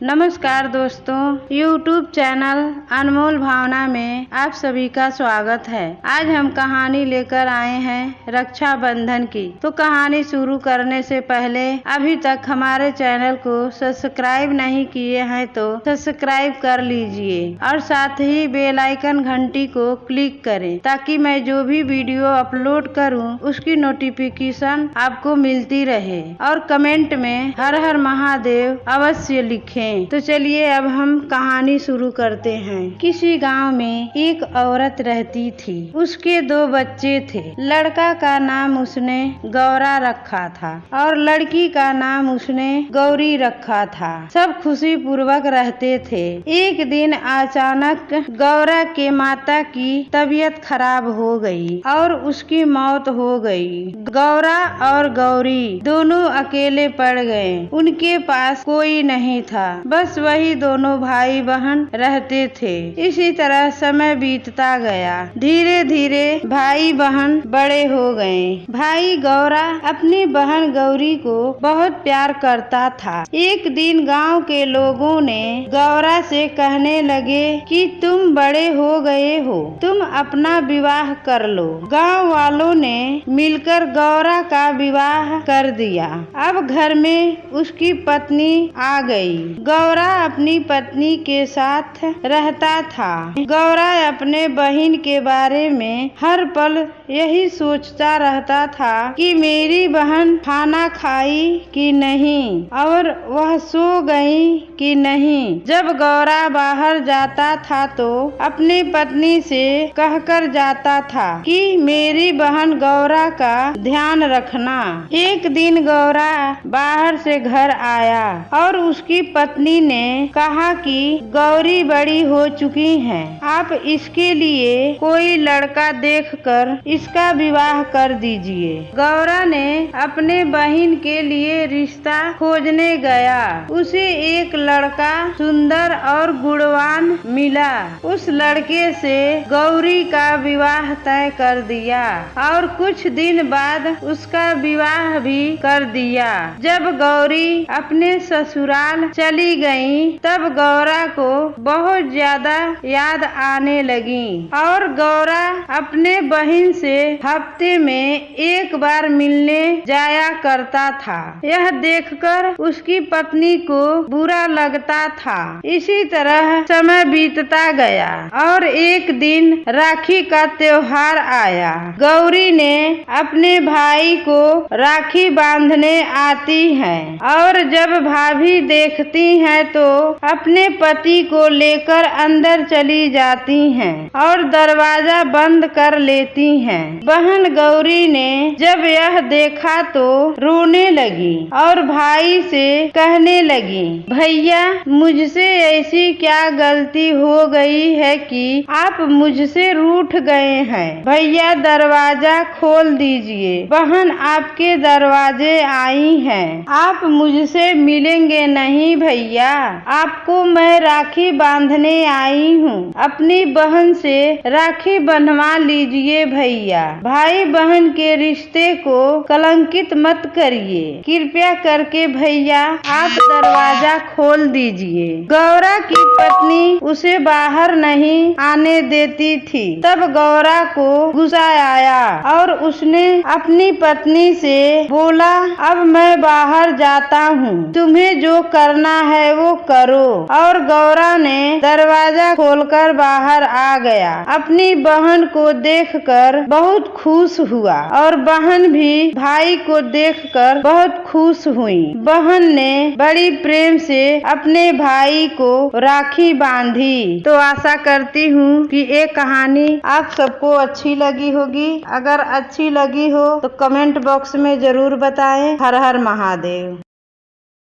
नमस्कार दोस्तों, YouTube channel अनमोल भावना में आप सभी का स्वागत है। आज हम कहानी लेकर आए हैं रक्षाबंधन की। तो कहानी शुरू करने से पहले अभी तक हमारे चैनल को सब्सक्राइब नहीं किए हैं तो सब्सक्राइब कर लीजिए और साथ ही बेल आइकन घंटी को क्लिक करें ताकि मैं जो भी वीडियो अपलोड करूं उसकी नोटिफिकेशन आपको मिलती रहे। और कमेंट में हर हर महादेव अवश्य लिखें। तो चलिए अब हम कहानी शुरू करते हैं। किसी गांव में एक औरत रहती थी। उसके 2 बच्चे थे। लड़का का नाम उसने गौरा रखा था और लड़की का नाम उसने गौरी रखा था। सब खुशी पूर्वक रहते थे। एक दिन अचानक गौरा के माता की तबीयत खराब हो गई और उसकी मौत हो गई। गौरा और गौरी दोनों अकेले पड़ गए। उनके पास कोई नहीं था, बस वही दोनों भाई बहन रहते थे। इसी तरह समय बीतता गया। धीरे धीरे भाई बहन बड़े हो गए। भाई गौरा अपनी बहन गौरी को बहुत प्यार करता था। एक दिन गांव के लोगों ने गौरा से कहने लगे कि तुम बड़े हो गए हो, तुम अपना विवाह कर लो। गांव वालों ने मिलकर गौरा का विवाह कर दिया। अब घर में उसकी पत्नी आ गई। गौरा अपनी पत्नी के साथ रहता था। गौरा अपने बहन के बारे में हर पल यही सोचता रहता था कि मेरी बहन खाना खाई कि नहीं और वह सो गई कि नहीं। जब गौरा बाहर जाता था तो अपनी पत्नी से कहकर जाता था कि मेरी बहन गौरा का ध्यान रखना। एक दिन गौरा बाहर से घर आया और उसकी पत्नी ने कहा कि गौरी बड़ी हो चुकी है, आप इसके लिए कोई लड़का देखकर इसका विवाह कर दीजिए। गौरा ने अपने बहन के लिए रिश्ता खोजने गया। उसे एक लड़का सुंदर और गुणवान मिला। उस लड़के से गौरी का विवाह तय कर दिया और कुछ दिन बाद उसका विवाह भी कर दिया। जब गौरी अपने ससुराल चली गई तब गौरा को बहुत ज्यादा याद आने लगी और गौरा अपने बहन से हफ्ते में एक बार मिलने जाया करता था। यह देखकर उसकी पत्नी को बुरा लगता था। इसी तरह समय बीतता गया और एक दिन राखी का त्योहार आया। गौरी ने अपने भाई को राखी बांधने आती है और जब भाभी देखती है तो अपने पति को लेकर अंदर चली जाती हैं और दरवाजा बंद कर लेती हैं। बहन गौरी ने जब यह देखा तो रोने लगी और भाई से कहने लगी, भैया मुझसे ऐसी क्या गलती हो गई है कि आप मुझसे रूठ गए हैं। भैया दरवाजा खोल दीजिए। बहन आपके दरवाजे आई हैं। आप मुझसे मिलेंगे नहीं भैया, आपको मैं राखी बांधने आई हूँ। अपनी बहन से राखी बंधवा लीजिए भैया। भाई बहन के रिश्ते को कलंकित मत करिए। कृपया करके भैया आप दरवाजा खोल दीजिए। गौरा की पत्नी उसे बाहर नहीं आने देती थी। तब गौरा को गुस्सा आया और उसने अपनी पत्नी से बोला, अब मैं बाहर जाता हूँ, तुम्हें जो करना है वो करो। और गौरा ने दरवाजा खोलकर बाहर आ गया। अपनी बहन को देखकर बहुत खुश हुआ और बहन भी भाई को देखकर बहुत खुश हुई। बहन ने बड़ी प्रेम से अपने भाई को राखी बांधी। तो आशा करती हूँ कि ये कहानी आप सबको अच्छी लगी होगी। अगर अच्छी लगी हो तो कमेंट बॉक्स में जरूर बताएं। हर हर महादेव।